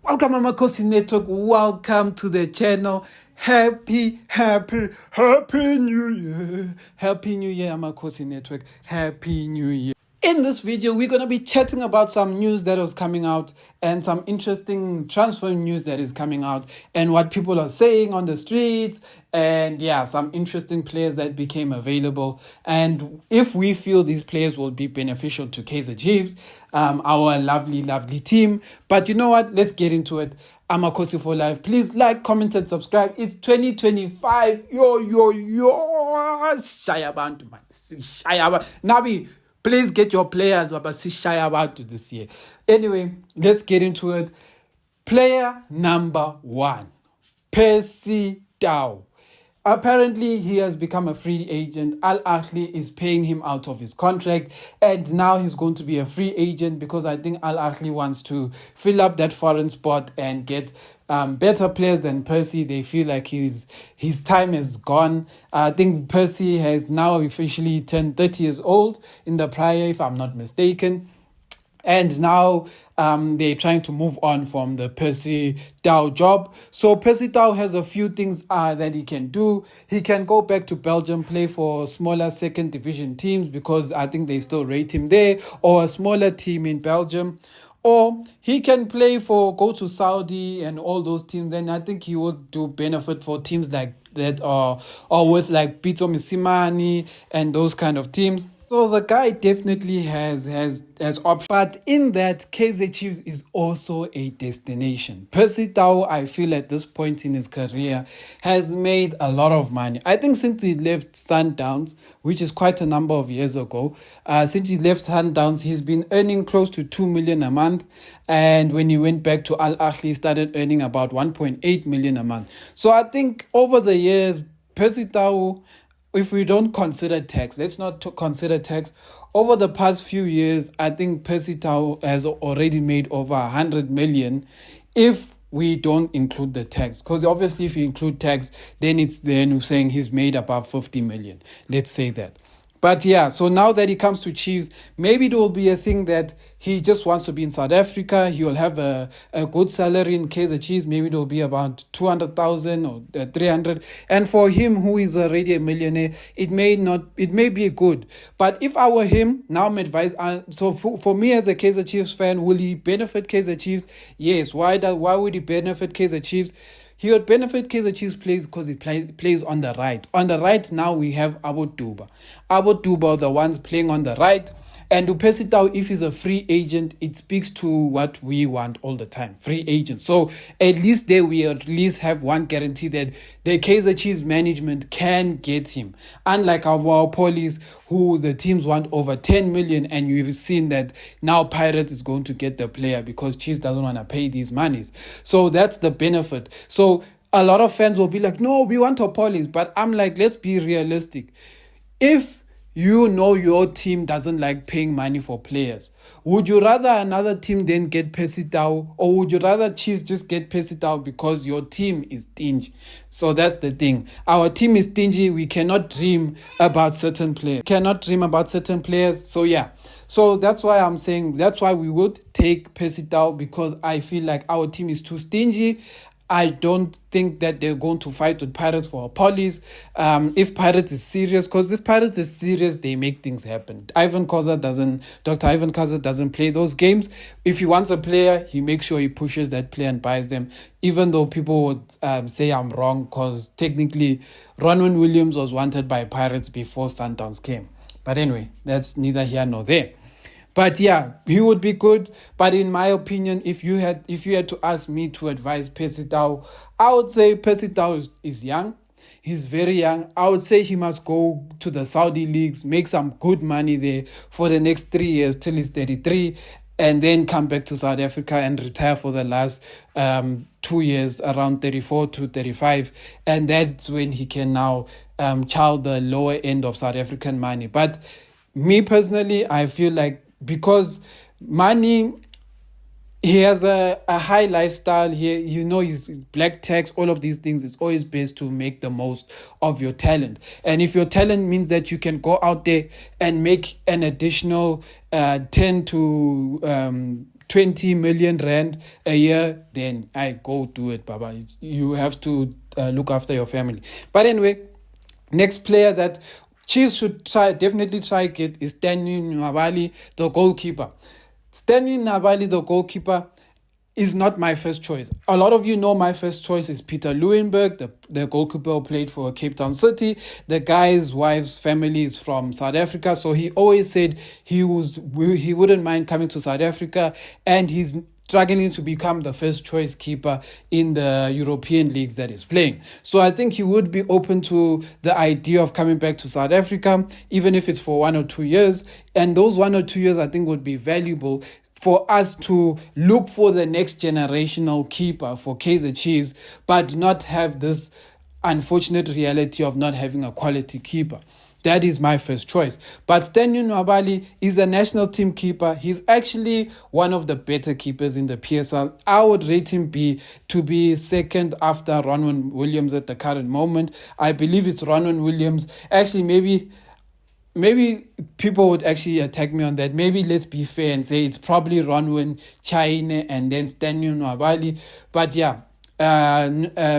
Welcome, Amakhosi Network. Welcome to the channel. Happy New Year. Happy New Year, Amakhosi Network. Happy New Year. In this video, we're going to be chatting about some news that was coming out and some interesting transfer news that is coming out and what people are saying on the streets and some interesting players that became available and if we feel these players will be beneficial to Kaizer Chiefs, our lovely team. But you know what? Let's get into it. Amakhosi for life. Please like, comment, and subscribe. It's 2025. Yo. Shayabantu, man. Shayabantu. Nabi. Please get your players, but see shy about this year. Anyway, let's get into it. Player number 1, Percy Tau. Apparently, he has become a free agent. Al Ahly is paying him out of his contract, and now he's going to be a free agent because I think Al Ahly wants to fill up that foreign spot and get better players than Percy. They feel like his time is gone. I think Percy has now officially turned 30 years old in the prior, if I'm not mistaken. And now they're trying to move on from the Percy Tau job. So Percy Tau has a few things that he can do. He can go back to Belgium, play for smaller second division teams because I think they still rate him there, or a smaller team in Belgium. Or he can go to Saudi and all those teams, and I think he would do benefit for teams like that or with like Pito Misimani and those kind of teams. So the guy definitely has options. But in that, Kaizer Chiefs is also a destination. Percy Tau, I feel at this point in his career, has made a lot of money. I think since he left Sundowns, which is quite a number of years ago, since he left Sundowns, he's been earning close to 2 million a month. And when he went back to Al Ahly, he started earning about 1.8 million a month. So I think over the years, Percy Tau, if we don't consider tax, let's not consider tax. Over the past few years, I think Percy Tau has already made over 100 million if we don't include the tax. Because obviously if you include tax, then we're saying he's made about 50 million. Let's say that. But so now that he comes to Chiefs, maybe it will be a thing that he just wants to be in South Africa. He will have a good salary in Kaizer Chiefs. Maybe it will be about 200,000 or 300. And for him, who is already a millionaire, it may be good. But if I were him, now I'm advised. So for me as a Kaizer Chiefs fan, will he benefit Kaizer Chiefs? Yes. Why would he benefit Kaizer Chiefs? He would benefit Kaizer Chiefs plays because he plays on the right. On the right now we have Abu Duba. Abu Duba, the ones playing on the right. And to Percy Tau, if he's a free agent, it speaks to what we want all the time, free agents. So at least there we at least have one guarantee that the Kaizer Chiefs management can get him. Unlike our police, who the teams want over 10 million, and you've seen that now Pirates is going to get the player because Chiefs doesn't want to pay these monies. So that's the benefit. So a lot of fans will be like, no, we want our police. But I'm like, let's be realistic. If you know your team doesn't like paying money for players, would you rather another team then get Percy Tau, or would you rather Chiefs just get Percy Tau because your team is stingy? So that's the thing. Our team is stingy. We cannot dream about certain players. So that's why I'm saying that's why we would take Percy Tau, because I feel like our team is too stingy. I don't think that they're going to fight with Pirates for a police. If Pirates is serious, because if Pirates is serious, they make things happen. Dr. Ivan Kaizer doesn't play those games. If he wants a player, he makes sure he pushes that player and buys them. Even though people would say I'm wrong, because technically Ronwen Williams was wanted by Pirates before Sundowns came. But anyway, that's neither here nor there. But he would be good. But in my opinion, if you had to ask me to advise Percy Tau, I would say Percy Tau is young. He's very young. I would say he must go to the Saudi leagues, make some good money there for the next 3 years till he's 33, and then come back to South Africa and retire for the last 2 years, around 34 to 35. And that's when he can now child the lower end of South African money. But me personally, I feel like because money, he has a high lifestyle here, he's black tax, all of these things. It's always best to make the most of your talent. And if your talent means that you can go out there and make an additional 10 to 20 million rand a year, then I go do it, Baba. You have to look after your family. But anyway, next player that Chiefs should definitely try get is Stanley Nwabali, the goalkeeper. Stanley Nwabali, the goalkeeper, is not my first choice. A lot of you know my first choice is Peter Luyenberg, the goalkeeper who played for Cape Town City. The guy's wife's family is from South Africa, so he always said he wouldn't mind coming to South Africa, and he's struggling to become the first choice keeper in the European leagues that he's playing. So I think he would be open to the idea of coming back to South Africa, even if it's for 1 or 2 years. And those 1 or 2 years, I think, would be valuable for us to look for the next generational keeper for Kaizer Chiefs, but not have this unfortunate reality of not having a quality keeper. That is my first choice. But Stanley Nwabali is a national team keeper. He's actually one of the better keepers in the PSL. I would rate him to be second after Ronwen Williams at the current moment. I believe it's Ronwen Williams. Actually, maybe people would actually attack me on that. Maybe let's be fair and say it's probably Ronwen, China, and then Stanley Nwabali. But yeah,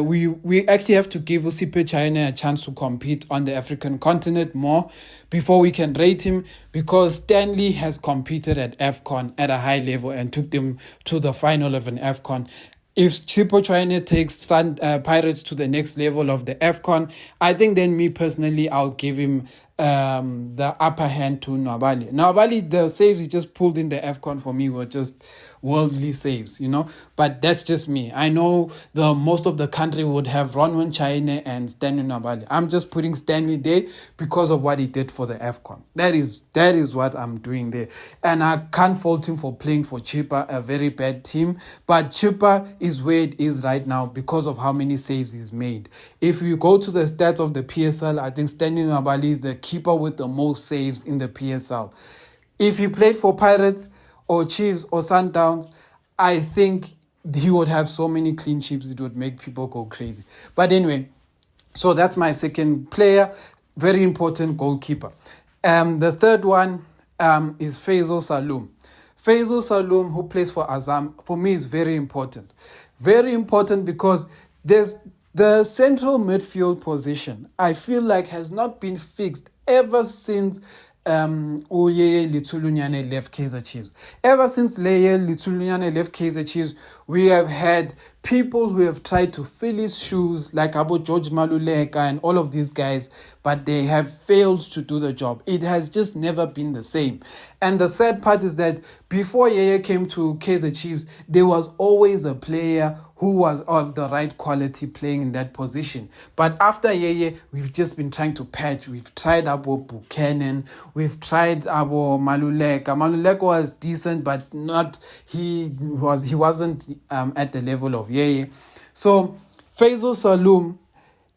we actually have to give Usipe China a chance to compete on the African continent more before we can rate him, because Stanley has competed at AFCON at a high level and took them to the final of an AFCON. If Sipho China takes Pirates to the next level of the AFCON, I think then me personally, I'll give him the upper hand to Nwabali. Nwabali, the saves he just pulled in the AFCON for me were just worldly saves, but that's just me. I know the most of the country would have Ronwen China and Stanley Nwabali. I'm just putting Stanley there because of what he did for the AFCON. That is what I'm doing there. And I can't fault him for playing for Chippa, a very bad team, but Chippa is where it is right now because of how many saves he's made. If you go to the stats of the PSL, I think Stanley Nwabali is the keeper with the most saves in the PSL. If he played for Pirates or Chiefs or Sundowns, I think he would have so many clean sheets, it would make people go crazy. But anyway, so that's my second player, very important goalkeeper. The third one is Faisal Saloom. Faisal Saloom, who plays for Azam, for me is very important. Very important because there's the central midfield position, I feel like, has not been fixed ever since Oyeye Litulunyane left Kaizer Chiefs. Ever since Leye Litulunyane left Kaizer Chiefs, we have had people who have tried to fill his shoes, like Abo George Maluleka and all of these guys, but they have failed to do the job. It has just never been the same. And the sad part is that before Yeye came to Kaizer Chiefs, there was always a player who was of the right quality playing in that position. But after Yeye, we've just been trying to patch. We've tried Abo Buchanan, we've tried Abo Maluleka. Maluleka was decent, but he wasn't at the level of Yeye. So Faisal Saloom,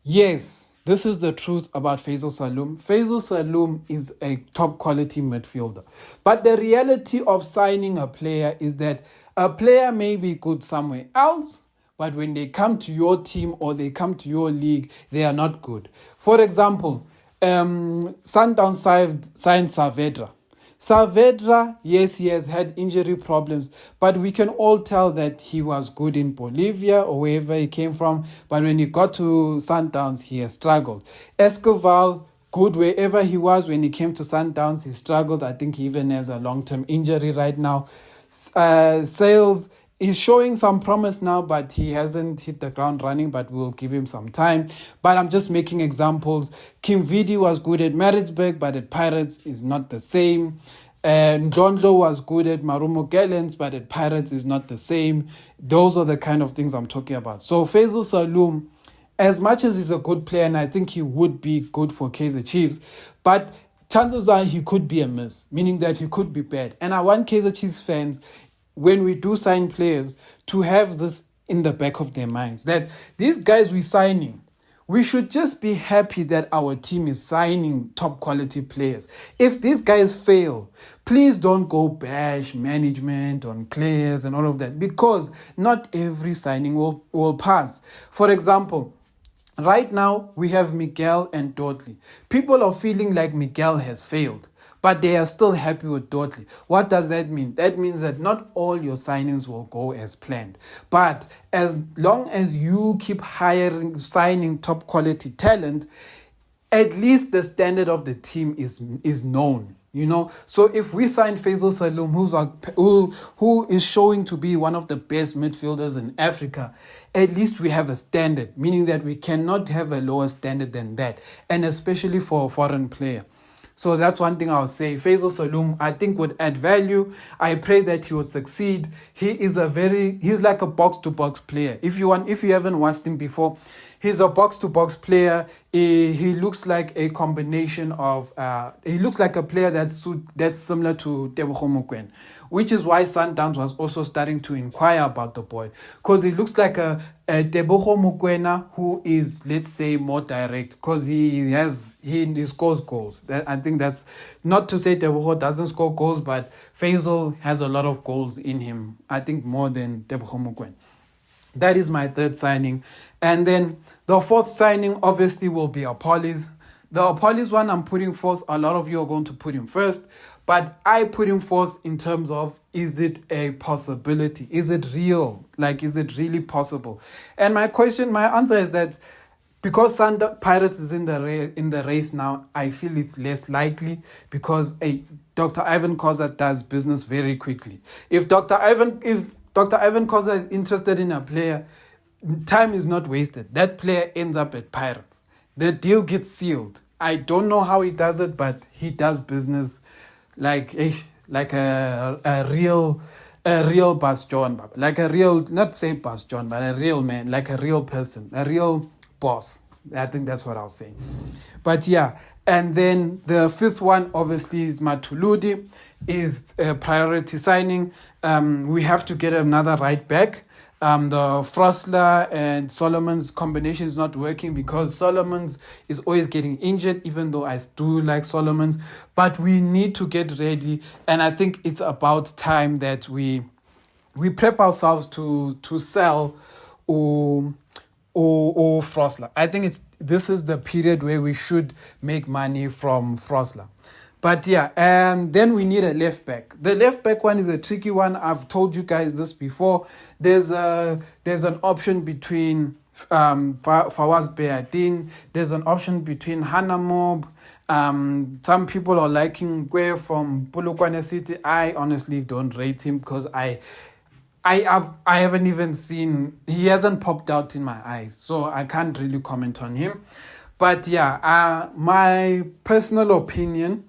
yes, this is the truth about Faisal Saloom. Faisal Saloom is a top quality midfielder. But the reality of signing a player is that a player may be good somewhere else, but when they come to your team or they come to your league, they are not good. For example, Sundown signed Saavedra. Saavedra, yes, he has had injury problems, but we can all tell that he was good in Bolivia or wherever he came from. But when he got to Sundowns, he has struggled. Escoval, good wherever he was. When he came to Sundowns, he struggled. I think he even has a long-term injury right now. Sales is showing some promise now, but he hasn't hit the ground running, but we'll give him some time. But I'm just making examples. Kim Vidi was good at Maritzburg, but at Pirates is not the same. And Ndlondlo was good at Marumo Gallants, but at Pirates is not the same. Those are the kind of things I'm talking about. So Faisal Saloom, as much as he's a good player, and I think he would be good for Kaizer Chiefs, but chances are he could be a miss, meaning that he could be bad. And I want Kaizer Chiefs fans, when we do sign players, to have this in the back of their minds, that these guys we're signing, we should just be happy that our team is signing top quality players. If these guys fail, please don't go bash management on players and all of that, because not every signing will pass. For example, right now we have Miguel and Dudley. People are feeling like Miguel has failed. but they are still happy with Dudley. What does that mean? That means that not all your signings will go as planned. But as long as you keep signing top quality talent, at least the standard of the team is known. So if we sign Faisal Salum, who is showing to be one of the best midfielders in Africa, at least we have a standard, meaning that we cannot have a lower standard than that, and especially for a foreign player. So that's one thing I'll say. Faisal Salum, I think, would add value. I pray that he would succeed. He's like a box-to-box player. If you haven't watched him before, he's a box-to-box player. He looks like a combination of... he looks like a player that's similar to Tebogo Mokoena, which is why Sundowns was also starting to inquire about the boy. Because he looks like a Tebogo Mokoena who is, let's say, more direct. Because he scores goals. I think that's... Not to say Tebogo doesn't score goals, but Faisal has a lot of goals in him. I think more than Tebogo Mokoena. That is my third signing. And then the fourth signing obviously will be Apollos. The Apollos one I'm putting forth, a lot of you are going to put him first, but I put him forth in terms of, is it a possibility? Is it real? Is it really possible? And my answer is that because Pirates is in the race now, I feel it's less likely because Dr. Ivan Kaizer does business very quickly. If Dr. Ivan Kaizer is interested in a player, time is not wasted. That player ends up at Pirates. The deal gets sealed. I don't know how he does it, but he does business like a real Bastion, like a real, not say Bastion, but a real man, like a real person, a real boss. I think that's what I'll say. But yeah, and then the fifth one obviously is Matuludi, is a priority signing. We have to get another right back. The Frosler and Solomon's combination is not working because Solomon's is always getting injured, even though I do like Solomon's. But we need to get ready, and I think it's about time that we prep ourselves to sell or Frosler. I think this is the period where we should make money from Frosler. But yeah, and then we need a left back. The left back one is a tricky one. I've told you guys this before. There's an option between Fawaz Beadin. There's an option between Hanamob. Some people are liking Gwe from Polokwane City. I honestly don't rate him because I haven't even seen, he hasn't popped out in my eyes, so I can't really comment on him. But yeah, my personal opinion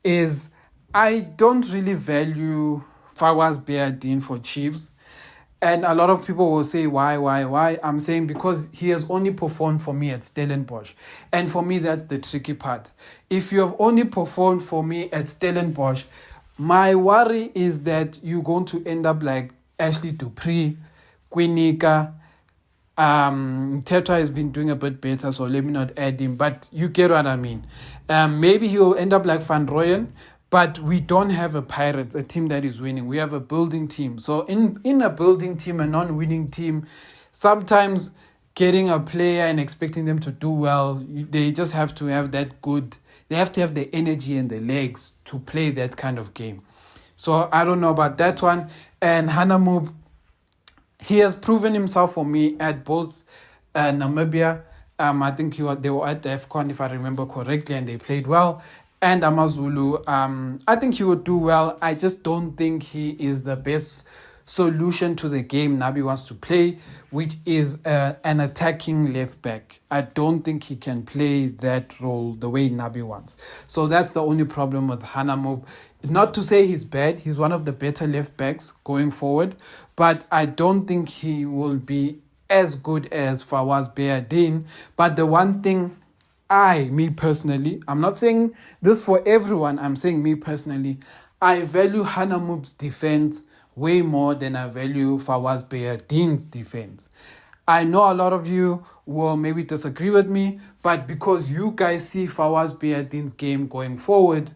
is I don't really value Fawaz Beadin for Chiefs. And a lot of people will say, why? I'm saying because he has only performed for me at Stellenbosch. And for me, that's the tricky part. If you have only performed for me at Stellenbosch, my worry is that you're going to end up like Ashley Dupree, Quinika. Teta has been doing a bit better, so let me not add him. But you get what I mean. Maybe he'll end up like Van Rooyen, but we don't have a Pirates, a team that is winning. We have a building team. So in a building team, a non-winning team, sometimes getting a player and expecting them to do well, they just have to have that good. They have to have the energy and the legs to play that kind of game. So I don't know about that one. And Hanamob, he has proven himself for me at both Namibia. I think they were at the AFCON, if I remember correctly, and they played well. And AmaZulu, I think he would do well. I just don't think he is the best solution to the game Nabi wants to play, which is an attacking left back. I don't think he can play that role the way Nabi wants. So that's the only problem with Hanamob. Not to say he's bad. He's one of the better left backs going forward. But I don't think he will be as good as Fawaz Beadin. But the one thing me personally, I'm not saying this for everyone, I'm saying me personally, I value Hanamub's defense way more than I value Fawaz Beadin's defense. I know a lot of you will maybe disagree with me, but because you guys see Fawaz Beadin's game going forward,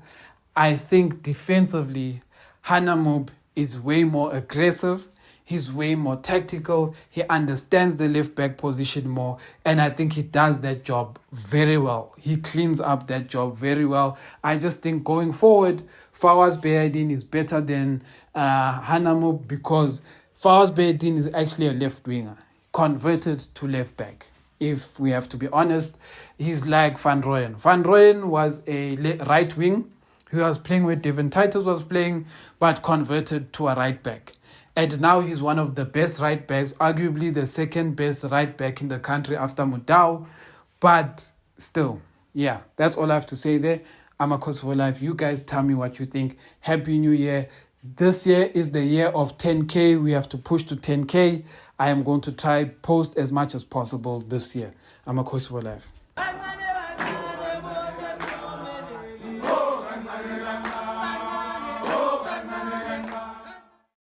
I think defensively, Hanamub is way more aggressive. He's way more tactical. He understands the left back position more. And I think he does that job very well. He cleans up that job very well. I just think going forward, Fawaz Behardine is better than Hanamo, because Fawaz Behardine is actually a left winger, converted to left back. If we have to be honest, he's like Van Rooyen. Van Rooyen was a right wing. He was playing with Devin Titus was playing, but converted to a right back. And now he's one of the best right backs, arguably the second best right back in the country after Mudau. But still, yeah, that's all I have to say there. Amakhosi for life. You guys tell me what you think. Happy New Year. This year is the year of 10K. We have to push to 10K. I am going to try post as much as possible this year. Amakhosi for life.